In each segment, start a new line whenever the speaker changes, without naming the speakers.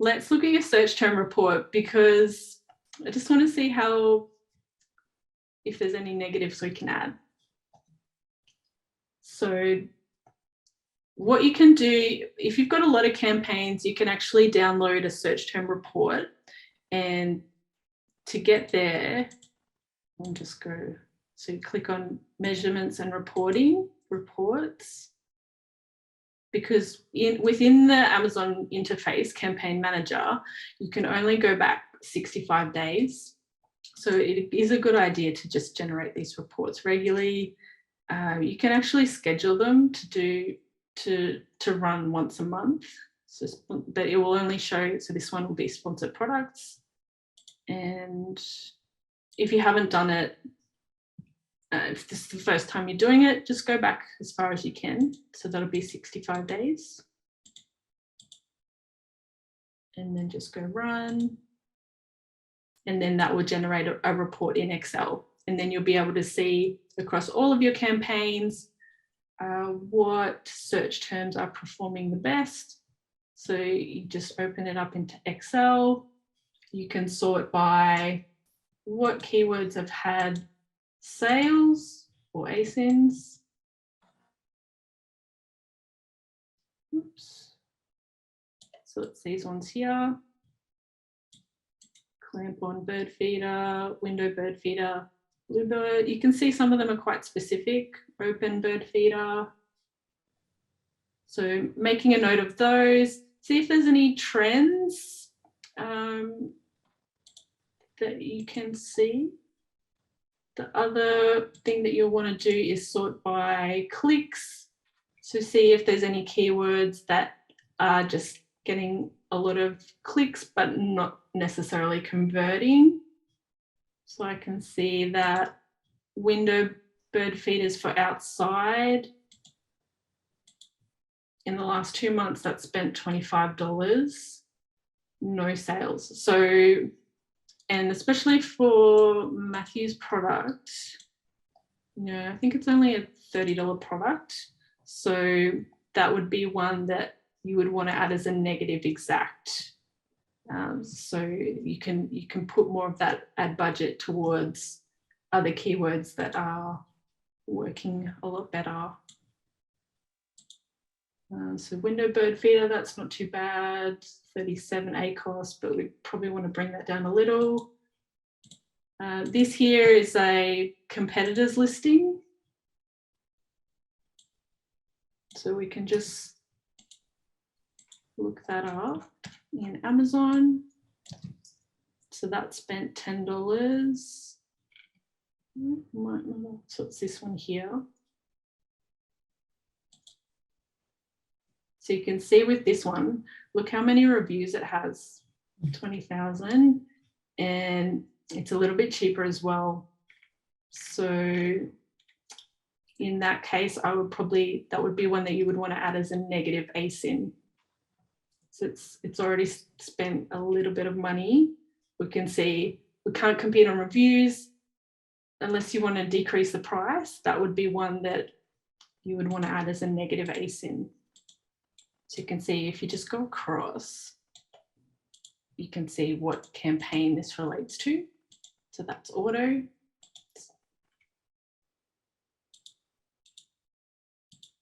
let's look at your search term report, because I just want to see if there's any negatives we can add. So what you can do, if you've got a lot of campaigns, you can actually download a search term report, and to get there, I'll just go, so you click on measurements and reporting, reports, because within the Amazon interface, Campaign Manager, you can only go back 65 days. So it is a good idea to just generate these reports regularly. You can actually schedule them to run once a month, so, but it will only show, so this one will be sponsored products. And if you haven't done it, if this is the first time you're doing it, just go back as far as you can. So that'll be 65 days. And then just go run. And then that will generate a report in Excel. And then you'll be able to see across all of your campaigns what search terms are performing the best. So you just open it up into Excel. You can sort by what keywords have had sales or ASINs. Oops. So it's these ones here. Clamp on bird feeder, window bird feeder, bluebird. You can see some of them are quite specific. Open bird feeder. So making a note of those. See if there's any trends that you can see. The other thing that you'll want to do is sort by clicks. So see if there's any keywords that are just getting a lot of clicks but not necessarily converting. So I can see that window bird feeders for outside, in the last 2 months, that spent $25, no sales. So, and especially for Matthew's product, I think it's only a $30 product. So that would be one that you would want to add as a negative exact. So you can put more of that ad budget towards other keywords that are working a lot better. So window bird feeder, that's not too bad, 37 ACOS, but we probably want to bring that down a little. This here is a competitors listing. So we can just look that up in Amazon. So that spent $10. So it's this one here. So you can see with this one, look how many reviews it has, 20,000, and it's a little bit cheaper as well. So in that case, I would probably, that would be one that you would want to add as a negative ASIN. So it's already spent a little bit of money. We can see we can't compete on reviews unless you want to decrease the price. That would be one that you would want to add as a negative ASIN. So you can see if you just go across, you can see what campaign this relates to. So that's auto.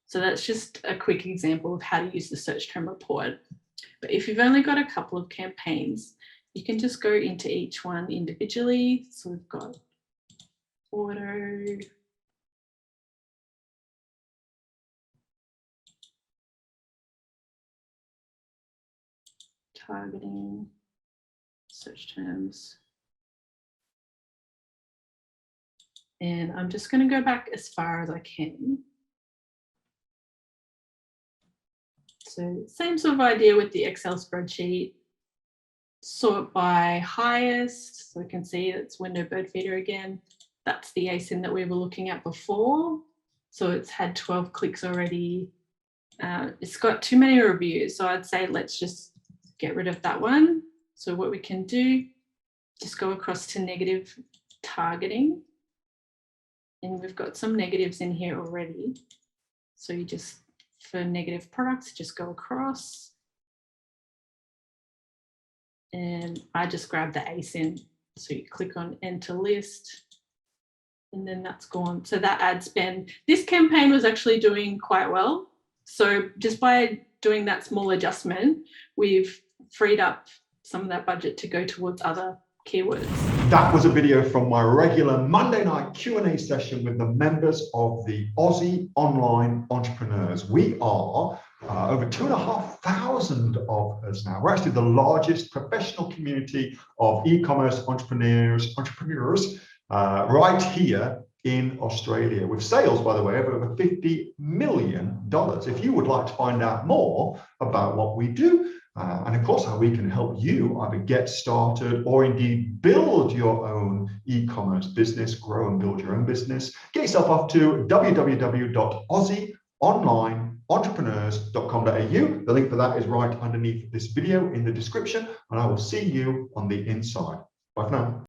So that's just a quick example of how to use the search term report. But if you've only got a couple of campaigns, you can just go into each one individually. So we've got auto, targeting, search terms. And I'm just going to go back as far as I can. So same sort of idea with the Excel spreadsheet. Sort by highest, so we can see it's window bird feeder again. That's the ASIN that we were looking at before. So it's had 12 clicks already. It's got too many reviews, so I'd say let's just get rid of that one. So what we can do, just go across to negative targeting. And we've got some negatives in here already. So you just, for negative products, just go across. And I just grab the ASIN. So you click on enter list, and then that's gone. So that ad spend, this campaign was actually doing quite well. So just by doing that small adjustment, we've freed up some of that budget to go towards other keywords.
That was a video from my regular Monday night Q&A session with the members of the Aussie Online Entrepreneurs. We are over 2,500 of us now. We're actually the largest professional community of e-commerce entrepreneurs right here in Australia, with sales, by the way, of over $50 million. If you would like to find out more about what we do, and of course how we can help you either get started or indeed build your own e-commerce business, grow and build your own business, get yourself off to www.aussieonlineentrepreneurs.com.au. The link for that is right underneath this video in the description, and I will see you on the inside. Bye for now.